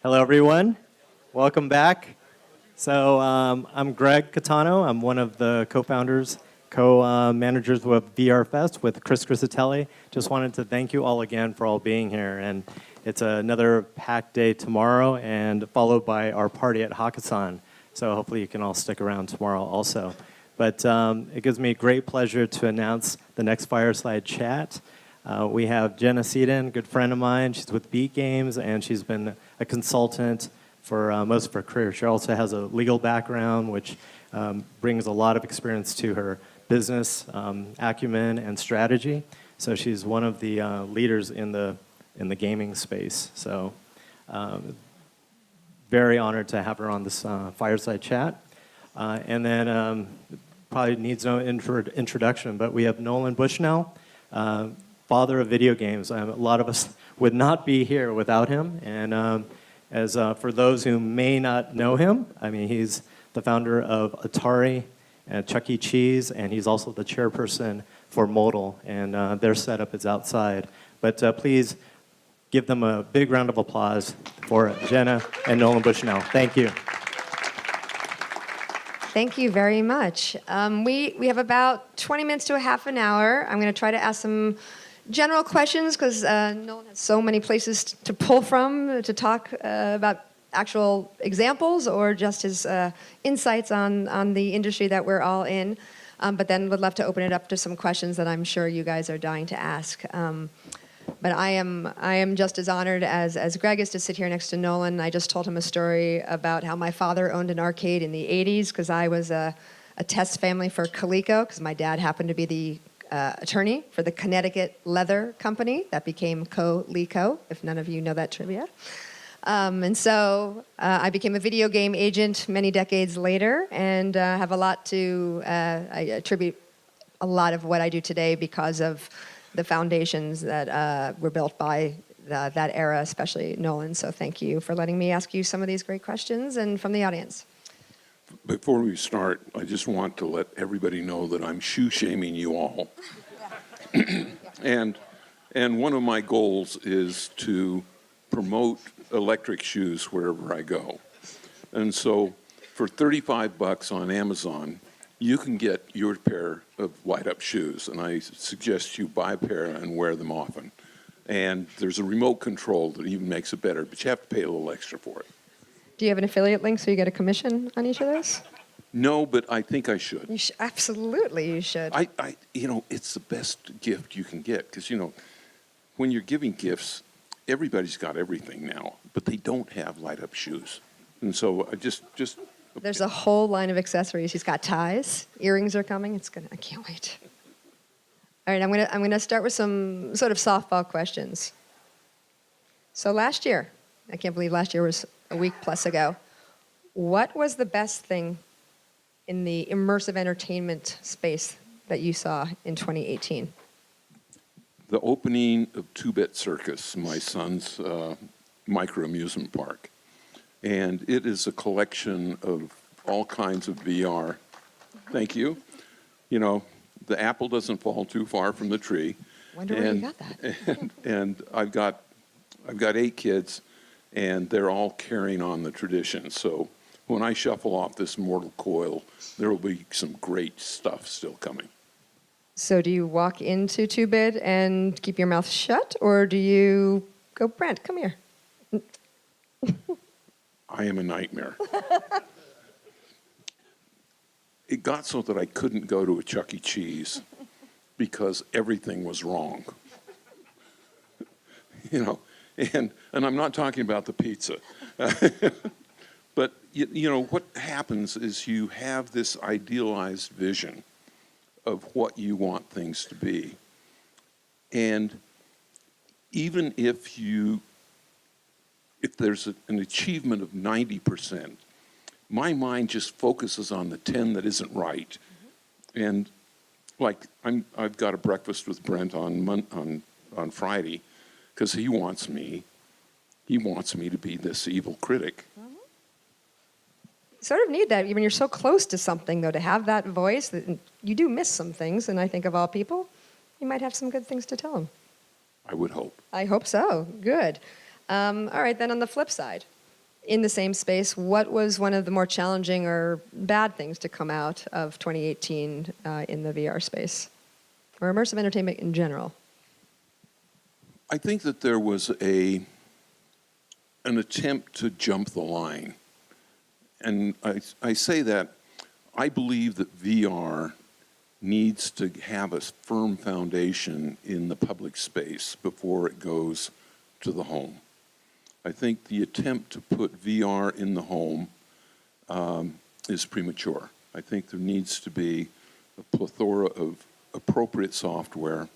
Hello, everyone. Welcome back. So I'm Greg Catano. I'm one of the co-founders, co-managers with VR Fest with Chris Crisatelli. Just wanted to thank you all again for all being here. And it's another packed day tomorrow and followed by our party at Hakkasan. So hopefully you can all stick around tomorrow also. But it gives me great pleasure to announce the next fireside chat. We have Jenna Seiden, a good friend of mine. She's with Beat Games, and she's been a consultant for most of her career. She also has a legal background, which brings a lot of experience to her business acumen and strategy. So she's one of the leaders in the gaming space. So very honored to have her on this fireside chat. And then probably needs no introduction, but we have Nolan Bushnell, father of video games. A lot of us would not be here without him. And as for those who may not know him, I mean, he's the founder of Atari and Chuck E. Cheese, and he's also the chairperson for Modal, and their setup is outside. But please give them a big round of applause for Jenna and Nolan Bushnell. Thank you. Thank you very much. We have about 20 minutes to a half an hour. I'm going to try to ask some general questions because Nolan has so many places to pull from to talk about actual examples or just his insights on the industry that we're all in. But then would love to open it up to some questions that I'm sure you guys are dying to ask. But I am just as honored as Greg is to sit here next to Nolan. I just told him a story about how my father owned an arcade in the 80s because I was a test family for Coleco because my dad happened to be the attorney for the Connecticut Leather Company that became Coleco, if none of you know that trivia. And so I became a video game agent many decades later and have a lot to, I attribute a lot of what I do today because of the foundations that were built by that era, especially Nolan. So thank you for letting me ask you some of these great questions and from the audience. Before we start, I just want to let everybody know that I'm shoe-shaming you all. And one of my goals is to promote electric shoes wherever I go. And so for $35 on Amazon, you can get your pair of light-up shoes, and I suggest you buy a pair and wear them often. And there's a remote control that even makes it better, but you have to pay a little extra for it. Do you have an affiliate link so you get a commission on each of those? No, but I think I should. Absolutely, you should. It's the best gift you can get because, when you're giving gifts, everybody's got everything now, but they don't have light-up shoes. And so I just There's a whole line of accessories. He's got ties. Earrings are coming. I can't wait. All right, I'm gonna start with some sort of softball questions. So last year, I can't believe last year was a week plus ago. What was the best thing in the immersive entertainment space that you saw in 2018? The opening of 2-Bit Circus, my son's micro amusement park. And it is a collection of all kinds of VR. Thank you. The apple doesn't fall too far from the tree. Wonder where you got that. And I've got 8 kids, and they're all carrying on the tradition. So when I shuffle off this mortal coil, there will be some great stuff still coming. So do you walk into 2-Bit and keep your mouth shut, or do you go, Brent, come here? I am a nightmare. It got so that I couldn't go to a Chuck E. Cheese because everything was wrong. And I'm not talking about the pizza. But, what happens is you have this idealized vision of what you want things to be. And even if there's an achievement of 90%, my mind just focuses on the 10 that isn't right. And I've got a breakfast with Brent on Friday because he wants me to be this evil critic. Sort of need that when you're so close to something, though, to have that voice. That you do miss some things, and I think of all people, you might have some good things to tell them. I would hope. I hope so. Good. All right, then on the flip side, in the same space, what was one of the more challenging or bad things to come out of 2018 in the VR space, or immersive entertainment in general? I think that there was an attempt to jump the line. And I say that I believe that VR needs to have a firm foundation in the public space before it goes to the home. I think the attempt to put VR in the home is premature. I think there needs to be a plethora of appropriate software,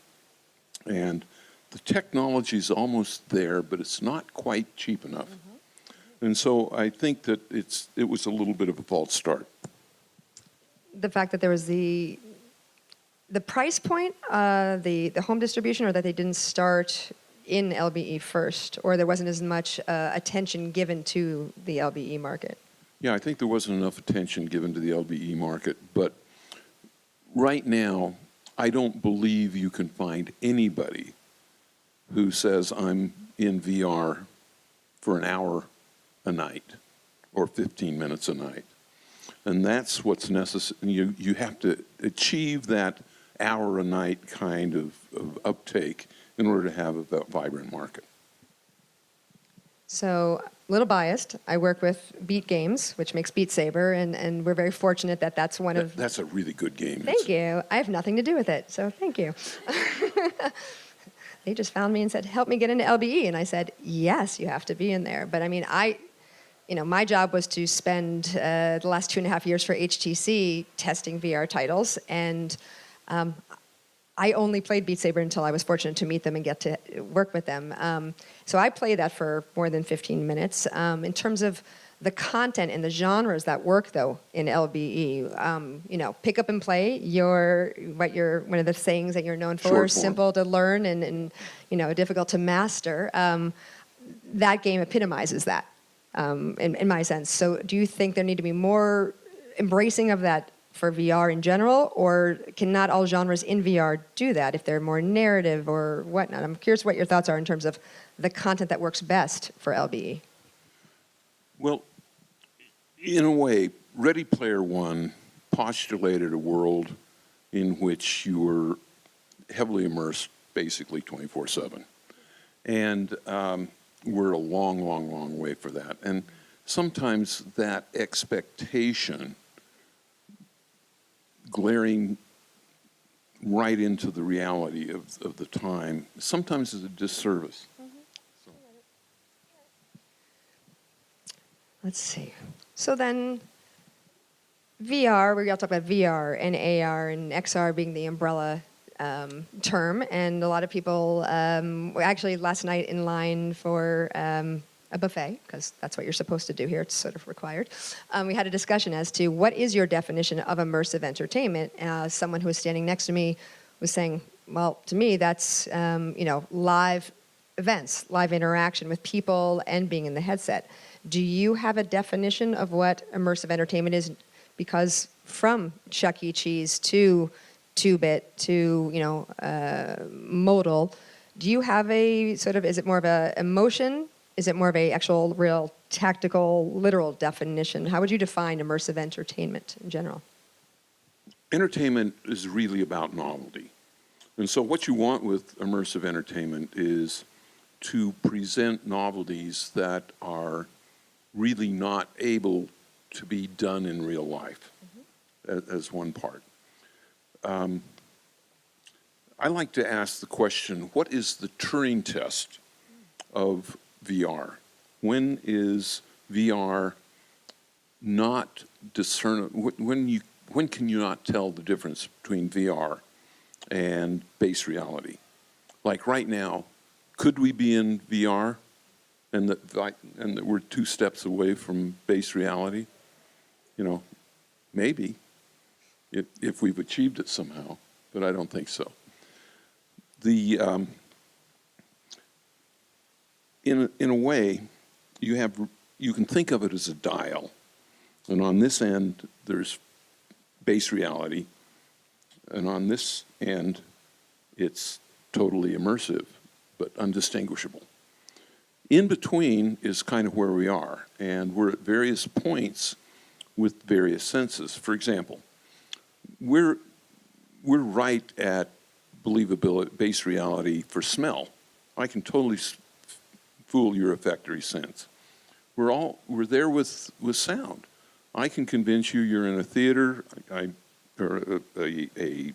and the technology is almost there, but it's not quite cheap enough. And so I think that it was a little bit of a false start. The fact that there was the price point, the home distribution, or that they didn't start in LBE first, or there wasn't as much attention given to the LBE market? Yeah, I think there wasn't enough attention given to the LBE market, but right now, I don't believe you can find anybody who says, I'm in VR for an hour a night or 15 minutes a night. And that's what's necessary. You have to achieve that hour a night kind of uptake in order to have a vibrant market. So, a little biased. I work with Beat Games, which makes Beat Saber, and we're very fortunate that that's one of... That's a really good game. Thank you. I have nothing to do with it, so thank you. They just found me and said, help me get into LBE. And I said, yes, you have to be in there. But I mean, my job was to spend the last 2.5 years for HTC testing VR titles. And I only played Beat Saber until I was fortunate to meet them and get to work with them. So I played that for more than 15 minutes. In terms of the content and the genres that work, though, in LBE, pick up and play. One of the sayings that you're known for, Short form. simple to learn and difficult to master. That game epitomizes that, in my sense. So, do you think there need to be more embracing of that for VR in general, or can not all genres in VR do that if they're more narrative or whatnot? I'm curious what your thoughts are in terms of the content that works best for LBE. Well, in a way, Ready Player One postulated a world in which you were heavily immersed basically 24/7. And we're a long, long, long way for that. And sometimes that expectation glaring right into the reality of the time sometimes is a disservice. So. Let's see. So then, VR, we're going to talk about VR and AR and XR being the umbrella term. And a lot of people, actually last night in line for a buffet, because that's what you're supposed to do here, it's sort of required. We had a discussion as to what is your definition of immersive entertainment. Someone who was standing next to me was saying, well, to me, that's live events, live interaction with people and being in the headset. Do you have a definition of what immersive entertainment is? Because from Chuck E. Cheese to 2-Bit to Modal, do you have a sort of, is it more of a emotion? Is it more of a actual, real, tactical, literal definition? How would you define immersive entertainment in general? Entertainment is really about novelty. And so what you want with immersive entertainment is to present novelties that are really not able to be done in real life, as one part. I like to ask the question, what is the Turing test of VR? When is VR not discernible? When can you not tell the difference between VR and base reality? Like right now, could we be in VR and that we're 2 steps away from base reality? Maybe, if we've achieved it somehow, but I don't think so. In a way, you can think of it as a dial, and on this end there's base reality, and on this end it's totally immersive but undistinguishable. In between is kind of where we are, and we're at various points with various senses. For example, we're right at believability, base reality for smell. I can totally fool your olfactory sense. We're there with sound. I can convince you're in a theater, or a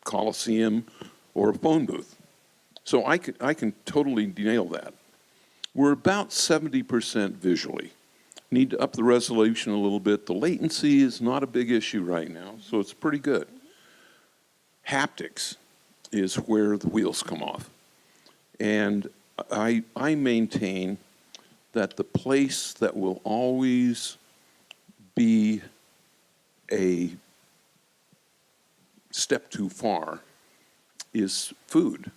coliseum, or a phone booth. So I can totally nail that. We're about 70% visually. Need to up the resolution a little bit. The latency is not a big issue right now, so it's pretty good. Haptics is where the wheels come off. And I maintain that the place that will always be a step too far is food.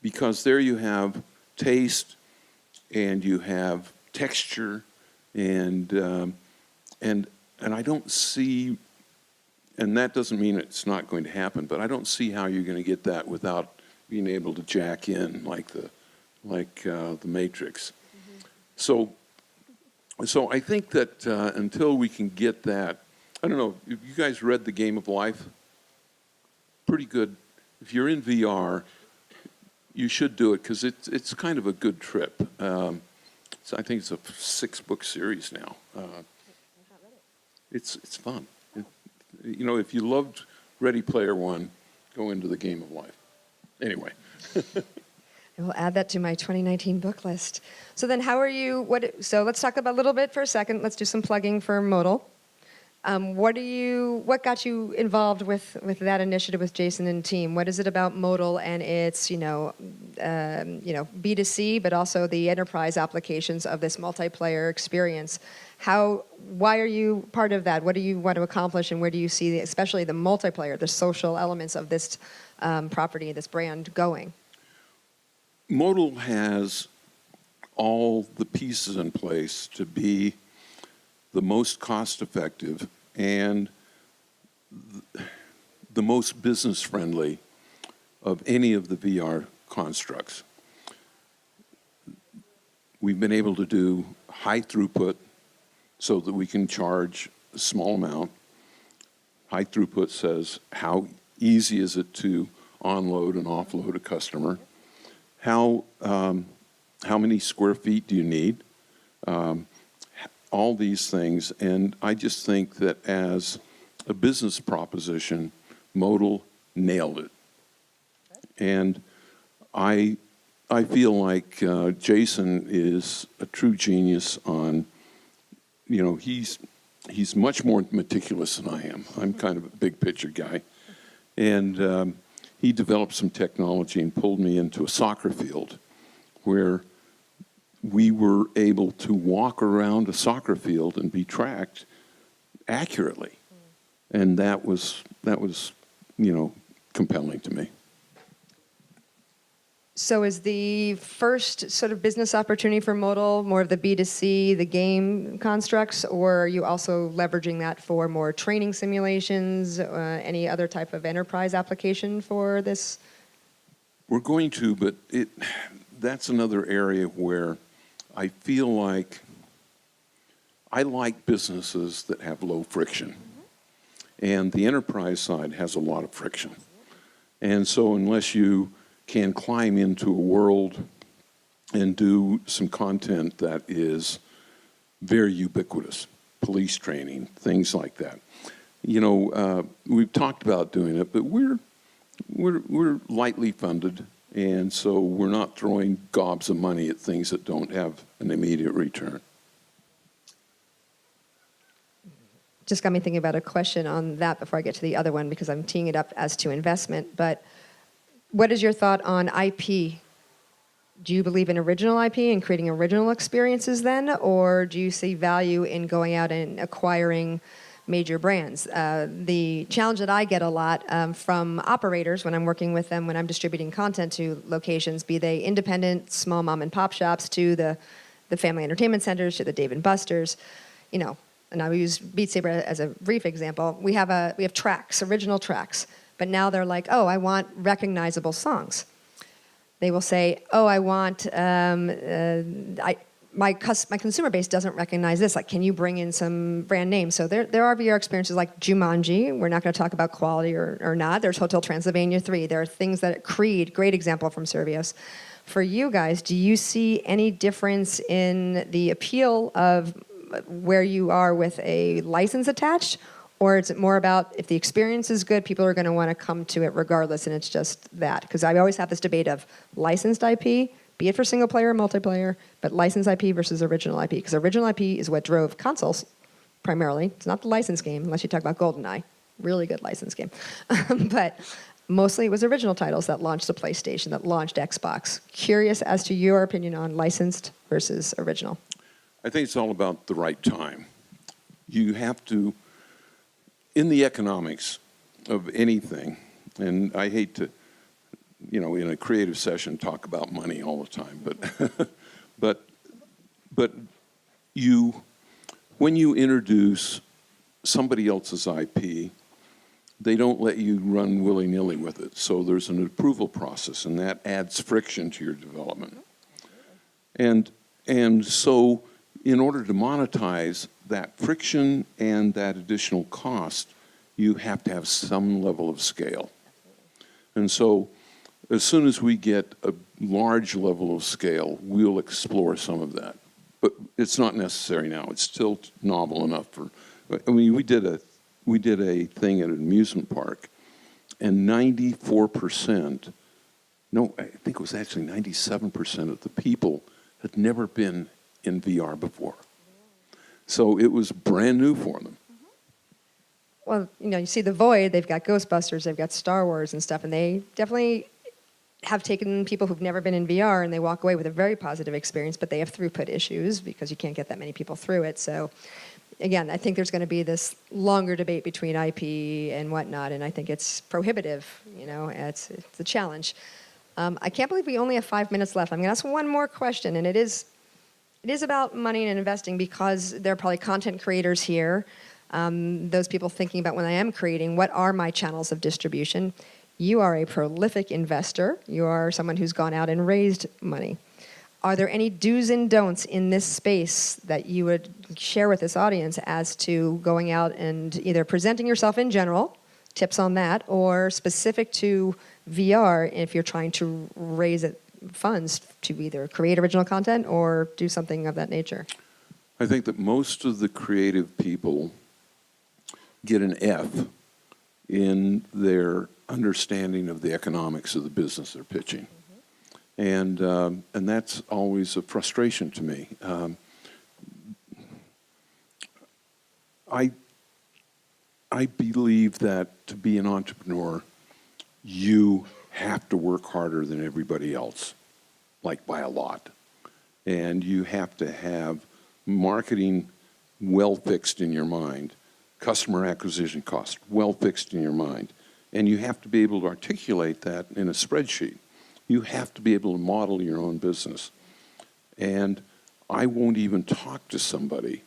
Because there you have taste and you have texture and I don't see, and that doesn't mean it's not going to happen, but I don't see how you're going to get that without being able to jack in like the Matrix. Mm-hmm. So I think that until we can get that, I don't know, if you guys read The Game of Life? Pretty good. If you're in VR, you should do it because it's kind of a good trip. So I think it's a 6-book series now. It's fun. If you loved Ready Player One, go into The Game of Life. Anyway. I will add that to my 2019 book list. So then how are you, so let's talk about a little bit for a second. Let's do some plugging for Modal. What got you involved with that initiative with Jason and team? What is it about Modal and its, B2C, but also the enterprise applications of this multiplayer experience? Why are you part of that? What do you want to accomplish, and where do you see, especially the multiplayer, the social elements of this property, this brand going? Modal has all the pieces in place to be the most cost-effective and the most business-friendly of any of the VR constructs. We've been able to do high throughput so that we can charge a small amount. High throughput says how easy is it to onload and offload a customer. How many square feet do you need? All these things, and I just think that as a business proposition, Modal nailed it. And I feel like Jason is a true genius on, he's much more meticulous than I am. I'm kind of a big picture guy. And he developed some technology and pulled me into a soccer field where we were able to walk around a soccer field and be tracked accurately. And that was compelling to me. So is the first sort of business opportunity for Modal more of the B2C, the game constructs, or are you also leveraging that for more training simulations, any other type of enterprise application for this? We're going to, but that's another area where I feel like I like businesses that have low friction. Mm-hmm. And the enterprise side has a lot of friction. And so unless you can climb into a world and do some content that is very ubiquitous, police training, things like that. We've talked about doing it, but we're lightly funded, and so we're not throwing gobs of money at things that don't have an immediate return. Just got me thinking about a question on that before I get to the other one, because I'm teeing it up as to investment. But what is your thought on IP? Do you believe in original IP and creating original experiences then, or do you see value in going out and acquiring major brands? The challenge that I get a lot from operators when I'm working with them, when I'm distributing content to locations, be they independent, small mom and pop shops, to the family entertainment centers, to the Dave & Buster's, and I use Beat Saber as a brief example. We have tracks, original tracks, but now they're like, oh, I want recognizable songs. they will say, "Oh, I want my consumer base doesn't recognize this. Like, can you bring in some brand names?" So there are VR experiences like Jumanji. We're not going to talk about quality or not. There's Hotel Transylvania 3. There are things that Creed, great example from Servius. For you guys, do you see any difference in the appeal of where you are with a license attached? Or is it more about if the experience is good, people are going to want to come to it regardless, and it's just that? Because I always have this debate of licensed IP, be it for single player or multiplayer, but licensed IP versus original IP. Because original IP is what drove consoles primarily. It's not the license game, unless you talk about GoldenEye. Really good license game. But mostly it was original titles that launched the PlayStation, that launched Xbox. Curious as to your opinion on licensed versus original. I think it's all about the right time. You have to, in the economics of anything, and I hate to, in a creative session talk about money all the time, but when you introduce somebody else's IP, they don't let you run willy-nilly with it. So there's an approval process, and that adds friction to your development. And so in order to monetize that friction and that additional cost, you have to have some level of scale. And so as soon as we get a large level of scale, we'll explore some of that. But it's not necessary now. It's still novel enough for, we did a thing at an amusement park, and 94%, no, I think it was actually 97% of the people had never been in VR before. So it was brand new for them. Well, you see The Void, they've got Ghostbusters, they've got Star Wars and stuff, and they definitely have taken people who've never been in VR and they walk away with a very positive experience, but they have throughput issues because you can't get that many people through it. So again, I think there's going to be this longer debate between IP and whatnot, and I think it's prohibitive. It's a challenge. I can't believe we only have 5 minutes left. I'm going to ask one more question, and it is about money and investing because there are probably content creators here, those people thinking about when I am creating, what are my channels of distribution? You are a prolific investor. You are someone who's gone out and raised money. Are there any do's and don'ts in this space that you would share with this audience as to going out and either presenting yourself in general, tips on that, or specific to VR if you're trying to raise funds to either create original content or do something of that nature? I think that most of the creative people get an F in their understanding of the economics of the business they're pitching. And that's always a frustration to me. I believe that to be an entrepreneur, you have to work harder than everybody else, like by a lot. And you have to have marketing well fixed in your mind, customer acquisition cost well fixed in your mind. And you have to be able to articulate that in a spreadsheet. You have to be able to model your own business. And I won't even talk to somebody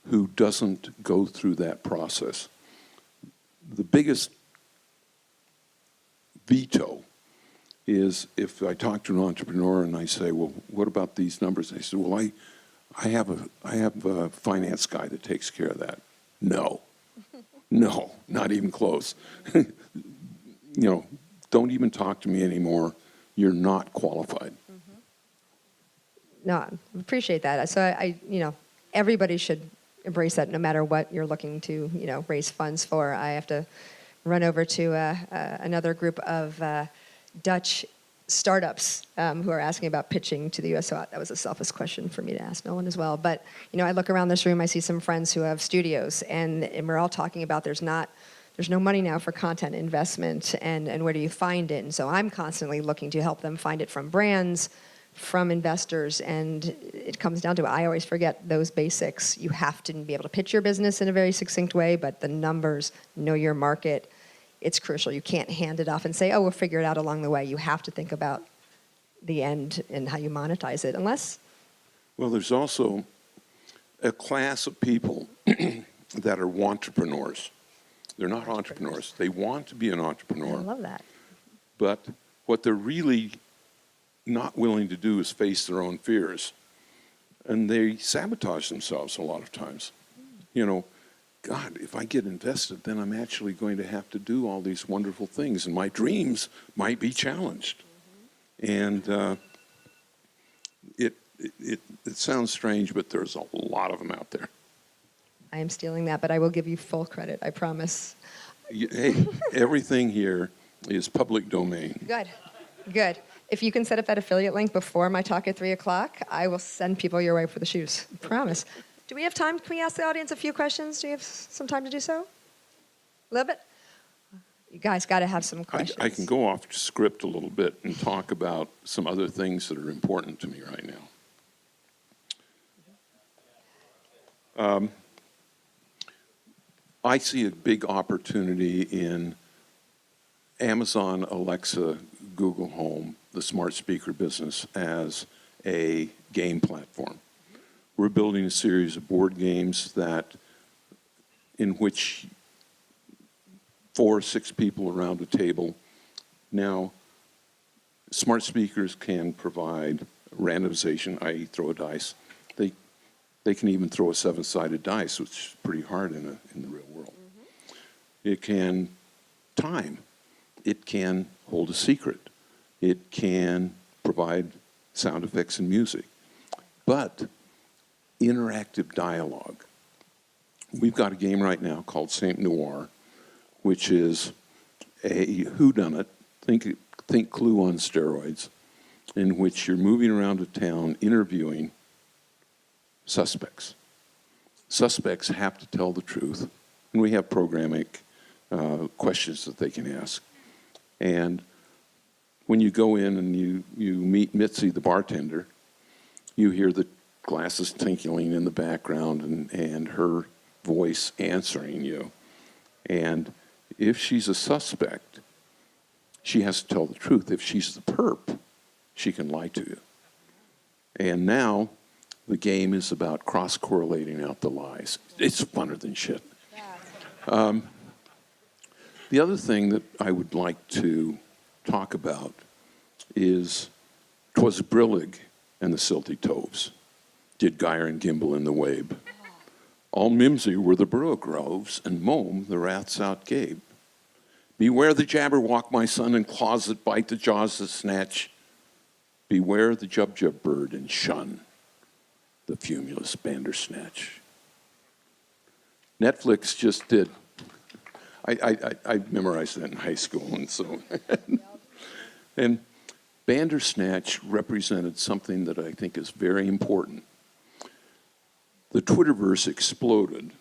who doesn't go through that process. The biggest veto is if I talk to an entrepreneur and I say, well, what about these numbers? And they say, well, I have a finance guy that takes care of that. No, not even close. Don't even talk to me anymore. You're not qualified. No, I appreciate that. So everybody should embrace that no matter what you're looking to, raise funds for. I have to run over to another group of Dutch startups who are asking about pitching to the U.S. So that was a selfish question for me to ask Nolan as well. But, I look around this room, I see some friends who have studios, and we're all talking about there's no money now for content investment, and where do you find it? And so I'm constantly looking to help them find it from brands, from investors, and it comes down to, I always forget those basics. You have to be able to pitch your business in a very succinct way, but the numbers, know your market, it's crucial. You can't hand it off and say, oh, we'll figure it out along the way. You have to think about the end and how you monetize it, unless... Well, there's also a class of people that are wantrepreneurs. They're not entrepreneurs. They want to be an entrepreneur. I love that. But what they're really not willing to do is face their own fears. And they sabotage themselves a lot of times. You know, God, if I get invested, then I'm actually going to have to do all these wonderful things, and my dreams might be challenged. And it sounds strange, but there's a lot of them out there. I am stealing that, but I will give you full credit, I promise. Hey, everything here is public domain. Good, good. If you can set up that affiliate link before my talk at 3 o'clock, I will send people your way for the shoes. I promise. Do we have time? Can we ask the audience a few questions? Do you have some time to do so? A little bit? You guys got to have some questions. I can go off script a little bit and talk about some other things that are important to me right now. I see a big opportunity in Amazon, Alexa, Google Home, the smart speaker business as a game platform. We're building a series of board games in which 4 or 6 people around a table. Now, smart speakers can provide randomization, i.e. throw a dice. They can even throw a 7-sided dice, which is pretty hard in the real world. Mm-hmm. It can time. It can hold a secret. It can provide sound effects and music. But interactive dialogue. We've got a game right now called Saint Noir, which is a whodunit, think Clue on steroids, in which you're moving around a town interviewing suspects. Suspects have to tell the truth, and we have programmatic questions that they can ask. And when you go in and you meet Mitzi, the bartender, you hear the glasses tinkling in the background and her voice answering you. And if she's a suspect, she has to tell the truth. If she's the perp, she can lie to you. And now the game is about cross-correlating out the lies. It's funner than shit. The other thing that I would like to talk about is 'Twas Brillig and the Silty Toves, did Geyer and Gimble in the Wabe. All mimsy were the burrow groves, and mome the raths out gabe. Beware the jabberwock, my son, and claws that bite, the jaws that snatch. Beware the jubjub bird, and shun the fumulous bandersnatch. Netflix just did. I memorized that in high school, and so. And bandersnatch represented something that I think is very important. The Twitterverse exploded,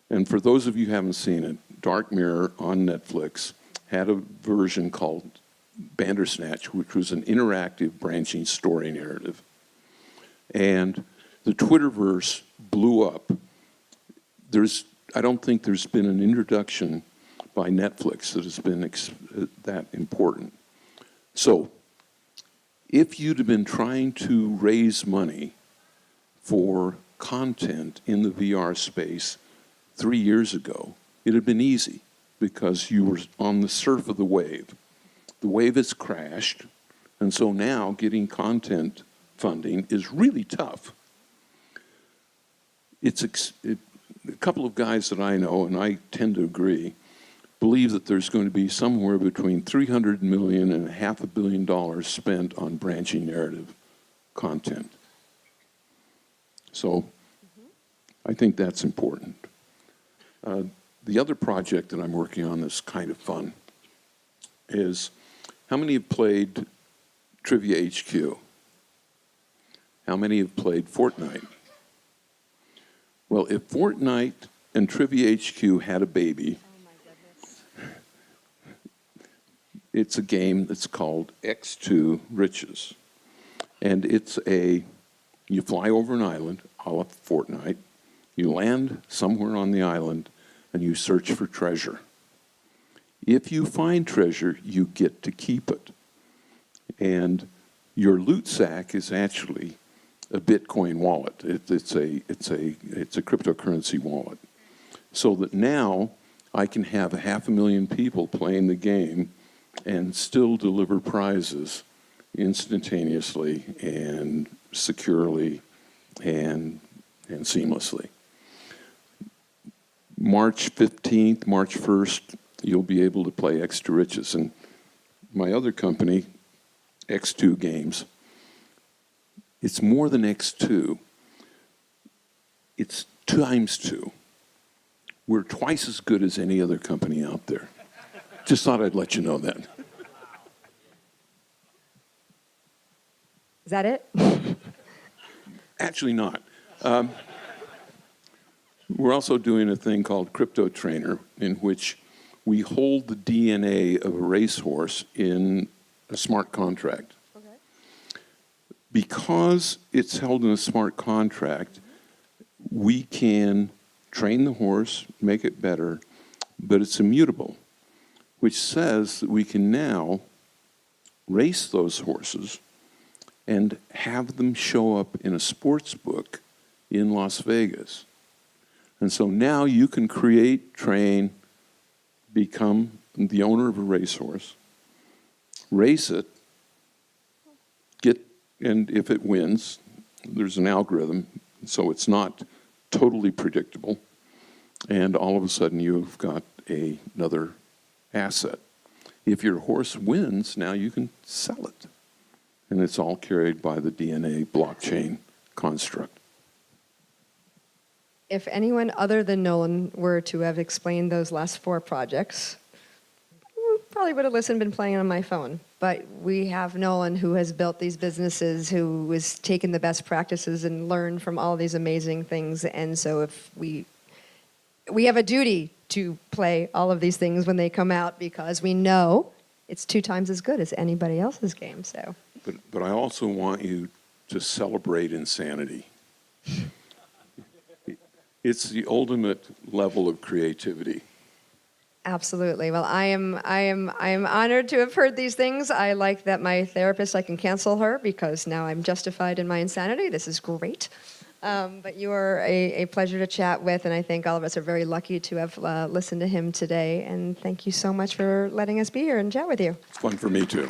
and for those of you who haven't seen it, Dark Mirror on Netflix had a version called Bandersnatch, which was an interactive branching story narrative. And the Twitterverse blew up. I don't think there's been an introduction by Netflix that has been that important. So, if you'd have been trying to raise money for content in the VR space 3 years ago, it had been easy because you were on the surf of the wave. The wave has crashed, and so now getting content funding is really tough. A couple of guys that I know, and I tend to agree, believe that there's going to be somewhere between $300 million and $500 million spent on branching narrative content. So I think that's important. The other project that I'm working on that's kind of fun is, how many have played Trivia HQ? How many have played Fortnite? Well, if Fortnite and Trivia HQ had a baby, it's a game that's called X2 Riches. And you fly over an island, a la Fortnite, you land somewhere on the island, and you search for treasure. If you find treasure, you get to keep it. And your loot sack is actually a Bitcoin wallet. It's a cryptocurrency wallet. So that now I can have 500,000 people playing the game and still deliver prizes instantaneously and securely and seamlessly. March 15th, March 1st, you'll be able to play Extra Riches. And my other company, X2 Games, it's more than X2. It's times 2. We're twice as good as any other company out there. Just thought I'd let you know that. Is that it? Actually not. We're also doing a thing called Crypto Trainer, in which we hold the DNA of a racehorse in a smart contract. Okay. Because it's held in a smart contract, we can train the horse, make it better, but it's immutable, which says that we can now race those horses and have them show up in a sports book in Las Vegas. And so now you can create, train, become the owner of a racehorse, race it, and if it wins, there's an algorithm, so it's not totally predictable, and all of a sudden you've got another asset. If your horse wins, now you can sell it, and it's all carried by the DNA blockchain construct. If anyone other than Nolan were to have explained those last 4 projects, probably would have listened, been playing on my phone. But we have Nolan, who has built these businesses, who has taken the best practices and learned from all these amazing things. And so if we have a duty to play all of these things when they come out, because we know it's 2 times as good as anybody else's game. So, But I also want you to celebrate insanity. It's the ultimate level of creativity. absolutely. Well, I am honored to have heard these things. I like that my therapist, I can cancel her because now I'm justified in my insanity. This is great. But you are a pleasure to chat with, and I think all of us are very lucky to have listened to him today. And thank you so much for letting us be here and chat with you. It's fun for me too.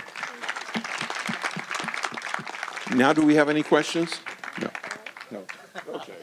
Now, do we have any questions? No. No. Okay.